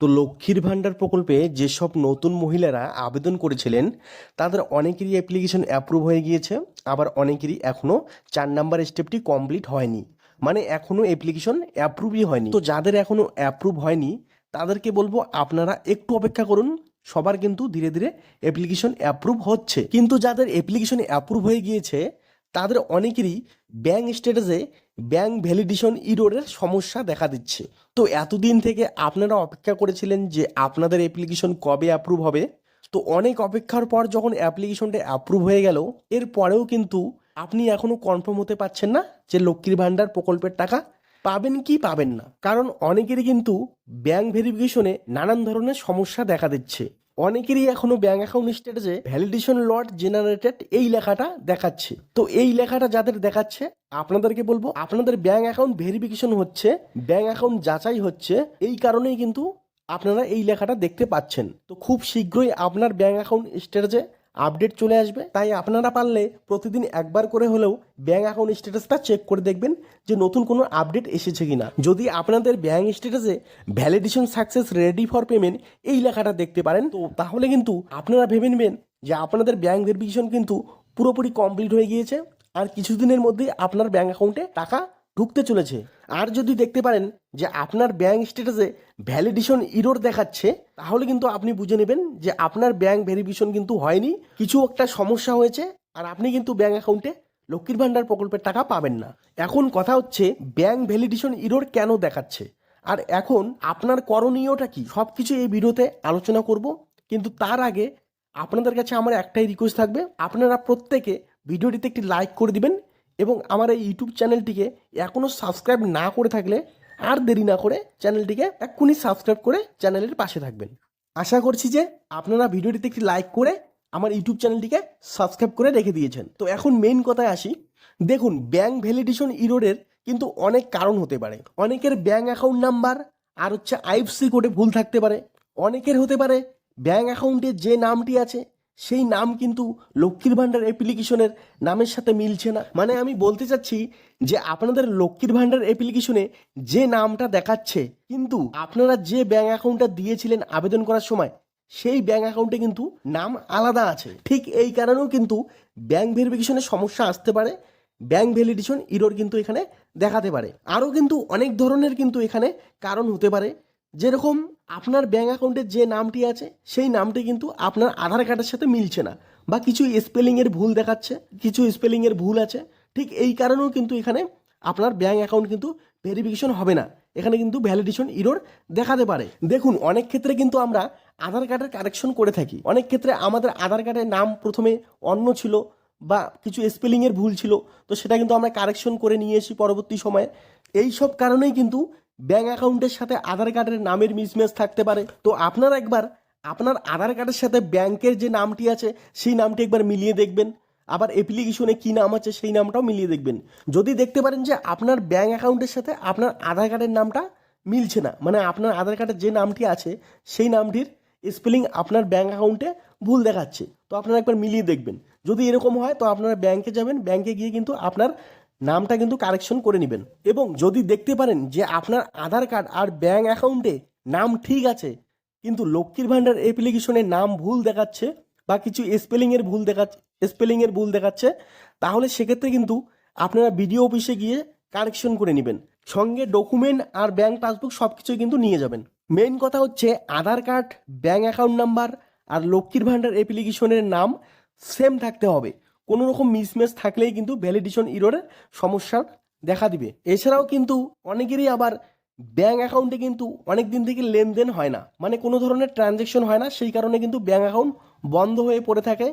তো লক্ষ্মীর ভাণ্ডার প্রকল্পে যেসব নতুন মহিলারা আবেদন করেছিলেন তাদের অনেকেরই অ্যাপ্লিকেশন অ্যাপ্রুভ হয়ে গিয়েছে, আবার অনেকেরই এখনও 4 নাম্বার স্টেপটি কমপ্লিট হয়নি, মানে এখনও অ্যাপ্লিকেশন অ্যাপ্রুভই হয়নি। তো যাদের এখনও অ্যাপ্রুভ হয়নি তাদেরকে বলবো আপনারা একটু অপেক্ষা করুন। সবার কিন্তু ধীরে ধীরে অ্যাপ্লিকেশন অ্যাপ্রুভ হচ্ছে, কিন্তু যাদের অ্যাপ্লিকেশন অ্যাপ্রুভ হয়ে গিয়েছে তাদের অনেকেরই ব্যাংক স্ট্যাটাসে ব্যাংক ভ্যালিডেশন ইরোরের সমস্যা দেখা দিচ্ছে। তো এতদিন থেকে আপনারা অপেক্ষা করেছিলেন যে আপনাদের অ্যাপ্লিকেশন কবে অ্যাপ্রুভ হবে। তো অনেক অপেক্ষার পর যখন অ্যাপ্লিকেশনটা অ্যাপ্রুভ হয়ে গেল, এরপরেও কিন্তু আপনি এখনও কনফার্ম হতে পারছেন না যে লক্ষ্মীর ভাণ্ডার প্রকল্পের টাকা পাবেন কি পাবেন না, কারণ অনেকেরই কিন্তু ব্যাংক ভেরিফিকেশনে নানান ধরনের সমস্যা দেখা দিচ্ছে। অনেকেরই এখনো ব্যাংক অ্যাকাউন্ট স্ট্যাটাসে ভ্যালিডেশন লট জেনারেটেড এই লেখাটা দেখাচ্ছে। তো এই লেখাটা যাদের দেখাচ্ছে আপনাদেরকে বলবো আপনাদের ব্যাংক অ্যাকাউন্ট ভেরিফিকেশন হচ্ছে, ব্যাংক অ্যাকাউন্ট যাচাই হচ্ছে, এই কারণেই কিন্তু আপনারা এই লেখাটা দেখতে পাচ্ছেন। তো খুব শীঘ্রই আপনার ব্যাংক অ্যাকাউন্ট স্ট্যাটাসে আপডেট চলে আসবে, তাই আপনারা পারলে প্রতিদিন একবার করে হলেও ব্যাংক অ্যাকাউন্ট স্ট্যাটাসটা চেক করে দেখবেন যে নতুন কোনো আপডেট এসেছে কিনা। যদি আপনাদের ব্যাংক স্ট্যাটাসে validation success ready for payment এই লেখাটা দেখতে পারেন, তো তাহলে কিন্তু আপনারা ভেবে নেবেন যে আপনাদের ব্যাংক ভেরিফিকেশন কিন্তু পুরোপুরি কমপ্লিট হয়ে গিয়েছে, আর কিছুদিনের মধ্যেই আপনার ব্যাংক অ্যাকাউন্টে টাকা ঢুকতে চলেছে। আর যদি দেখতে পারেন যে আপনার ব্যাংক স্ট্যাটাসে ভ্যালিডেশন ইরর দেখাচ্ছে, তাহলে কিন্তু আপনি বুঝে নেবেন যে আপনার ব্যাংক ভেরিফিকেশন কিন্তু হয়নি, কিছু একটা সমস্যা হয়েছে, আর আপনি কিন্তু ব্যাংক অ্যাকাউন্টে লক্ষ্মীর ভাণ্ডার প্রকল্পের টাকা পাবেন না। এখন কথা হচ্ছে ব্যাংক ভ্যালিডেশন ইরর কেন দেখাচ্ছে, আর এখন আপনার করণীয়টা কি, সব কিছু এই ভিডিওতে আলোচনা করব। কিন্তু তার আগে আপনাদের কাছে আমার একটাই রিকোয়েস্ট থাকবে, আপনারা প্রত্যেকে ভিডিওটিতে একটি লাইক করে দিবেন এবং আমার এই ইউটিউব চ্যানেলটিকে এখনও সাবস্ক্রাইব না করে থাকলে আর দেরি না করে চ্যানেলটিকে এক্ষুনি সাবস্ক্রাইব করে চ্যানেলের পাশে থাকবেন। আশা করছি যে আপনারা ভিডিওটিতে একটি লাইক করে আমার ইউটিউব চ্যানেলটিকে সাবস্ক্রাইব করে রেখে দিয়েছেন। তো এখন মেইন কথায় আসি। দেখুন, ব্যাংক ভ্যালিডেশন ইররের কিন্তু অনেক কারণ হতে পারে। অনেকের ব্যাংক অ্যাকাউন্ট নাম্বার আর হচ্ছে আইএফএসসি কোডে ভুল থাকতে পারে। অনেকের হতে পারে ব্যাংক অ্যাকাউন্টে যে নামটি আছে সেই নাম কিন্তু লক্ষ্মীর ভাণ্ডার অ্যাপ্লিকেশনের নামের সাথে মিলছে না। মানে আমি বলতে চাচ্ছি যে আপনাদের লক্ষ্মীর ভাণ্ডার অ্যাপ্লিকেশনে যে নামটা দেখাচ্ছে, কিন্তু আপনারা যে ব্যাংক অ্যাকাউন্টটা দিয়েছিলেন আবেদন করার সময় সেই ব্যাংক অ্যাকাউন্টে কিন্তু নাম আলাদা আছে। ঠিক এই কারণেও কিন্তু ব্যাংক ভেরিফিকেশনের সমস্যা আসতে পারে, ব্যাংক ভ্যালিডেশন ইরর কিন্তু এখানে দেখাতে পারে। আরও কিন্তু অনেক ধরনের কিন্তু এখানে কারণ হতে পারে, যেরকম আপনার ব্যাংক অ্যাকাউন্টে যে নামটি আছে সেই নামটি কিন্তু আপনার আধার কার্ডের সাথে মিলছে না, বা কিছু স্পেলিংয়ের ভুল দেখাচ্ছে, কিছু স্পেলিংয়ের ভুল আছে। ঠিক এই কারণেও কিন্তু এখানে আপনার ব্যাংক অ্যাকাউন্ট কিন্তু ভেরিফিকেশন হবে না, এখানে কিন্তু ভ্যালিডেশন ইরর দেখাতে পারে। দেখুন, অনেক ক্ষেত্রে কিন্তু আমরা আধার কার্ডের কারেকশন করে থাকি। অনেক ক্ষেত্রে আমাদের আধার কার্ডের নাম প্রথমে অন্য ছিল বা কিছু স্পেলিংয়ের ভুল ছিল, তো সেটা কিন্তু আমরা কারেকশন করে নিয়ে এসি পরবর্তী সময়ে। এই সব কারণেই কিন্তু ব্যাংক অ্যাকাউন্টের সাথে আধার কার্ডের নামের মিসম্যাচ থাকতে পারে। তো আপনারা একবার আপনার আধার কার্ডের সাথে ব্যাংকের যে নামটি আছে সেই নামটি একবার মিলিয়ে দেখবেন, আবার অ্যাপ্লিকেশনে কী নাম আছে সেই নামটাও মিলিয়ে দেখবেন। যদি দেখতে পারেন যে আপনার ব্যাংক অ্যাকাউন্টের সাথে আপনার আধার কার্ডের নামটা মিলছে না, মানে আপনার আধার কার্ডের যে নামটি আছে সেই নামটির স্পেলিং আপনার ব্যাংক অ্যাকাউন্টে ভুল দেখাচ্ছে, তো আপনারা একবার মিলিয়ে দেখবেন। যদি এরকম হয় তো আপনারা ব্যাংকে যাবেন, ব্যাংকে গিয়ে কিন্তু আপনার নামটা কিন্তু কারেকশন করে নেবেন। এবং যদি দেখতে পারেন যে আপনার আধার কার্ড আর ব্যাংক অ্যাকাউন্টে নাম ঠিক আছে কিন্তু লক্ষ্মীর ভাণ্ডার অ্যাপ্লিকেশনে নাম ভুল দেখাচ্ছে বা কিছু স্পেলিংয়ের ভুল দেখাচ্ছে, তাহলে সেক্ষেত্রে কিন্তু আপনারা বিডিও অফিসে গিয়ে কারেকশন করে নেবেন। সঙ্গে ডকুমেন্ট আর ব্যাংক পাসবুক সব কিছুই কিন্তু নিয়ে যাবেন। মেইন কথা হচ্ছে আধার কার্ড, ব্যাংক অ্যাকাউন্ট নাম্বার আর লক্ষ্মীর ভাণ্ডার অ্যাপ্লিকেশনের নাম সেম থাকতে হবে। কোনো রকম মিসম্যাচ থাকলেই কিন্তু ভ্যালিডেশন ইররের সমস্যা দেখা দিবে। এছাড়াও কিন্তু অনেকেরই আবার ব্যাংক অ্যাকাউন্টে কিন্তু অনেক দিন থেকে লেনদেন হয় না, মানে কোনো ধরনের ট্রানজ্যাকশন হয় না, সেই কারণে কিন্তু ব্যাংক অ্যাকাউন্ট বন্ধ হয়ে পড়ে থাকে,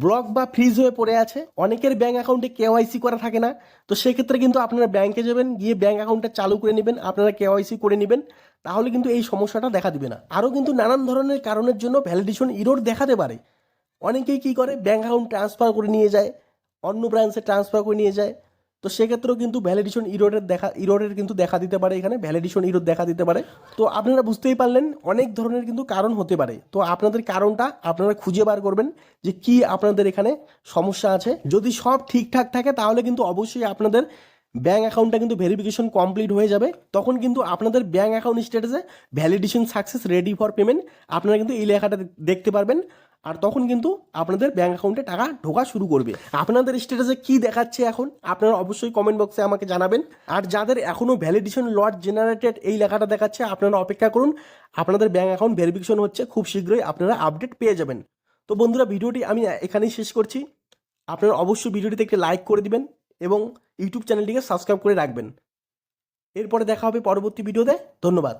ব্লক বা ফ্রিজ হয়ে পড়ে আছে। অনেকের ব্যাংক অ্যাকাউন্টে কেওয়াইসি করা থাকে না, তো সেক্ষেত্রে কিন্তু আপনারা ব্যাংকে যাবেন, গিয়ে ব্যাংক অ্যাকাউন্টটা চালু করে নেবেন, আপনারা কেওয়াইসি করে নেবেন, তাহলে কিন্তু এই সমস্যাটা দেখা দিবে না। আরও কিন্তু নানান ধরনের কারণের জন্য ভ্যালিডেশন ইরর দেখাতে পারে। অনেকেই কী করে, ব্যাংক অ্যাকাউন্ট ট্রান্সফার করে নিয়ে যায়, অন্য ব্রাঞ্চে ট্রান্সফার করে নিয়ে যায়, তো সেক্ষেত্রেও কিন্তু ভ্যালিডেশন ইররের কিন্তু দেখা দিতে পারে, এখানে ভ্যালিডেশন ইরর দেখা দিতে পারে। তো আপনারা বুঝতেই পারলেন অনেক ধরনের কিন্তু কারণ হতে পারে। তো আপনাদের কারণটা আপনারা খুঁজে বার করবেন যে কি আপনাদের এখানে সমস্যা আছে। যদি সব ঠিকঠাক থাকে তাহলে কিন্তু অবশ্যই আপনাদের ব্যাঙ্ক অ্যাকাউন্টটা কিন্তু ভেরিফিকেশন কমপ্লিট হয়ে যাবে, তখন কিন্তু আপনাদের ব্যাঙ্ক অ্যাকাউন্ট স্ট্যাটাসে validation success ready for payment আপনারা কিন্তু এই লেখাটা দেখতে পারবেন। আর তখন কিন্তু আপনাদের ব্যাঙ্ক অ্যাকাউন্টে টাকা ঢোকা শুরু করবে। আপনাদের স্ট্যাটাসে কি দেখাচ্ছে এখন আপনারা অবশ্যই কমেন্ট বক্সে আমাকে জানাবেন। আর যাদের এখনও ভ্যালিডেশন লট জেনারেটেড এই লেখাটা দেখাচ্ছে আপনারা অপেক্ষা করুন, আপনাদের ব্যাঙ্ক অ্যাকাউন্ট ভেরিফিকেশন হচ্ছে, খুব শীঘ্রই আপনারা আপডেট পেয়ে যাবেন। তো বন্ধুরা, ভিডিওটি আমি এখানেই শেষ করছি। আপনারা অবশ্যই ভিডিওটিতে একটি লাইক করে দিবেন এবং ইউটিউব চ্যানেলটিকে সাবস্ক্রাইব করে রাখবেন। এরপরে দেখা হবে পরবর্তী ভিডিওতে। ধন্যবাদ।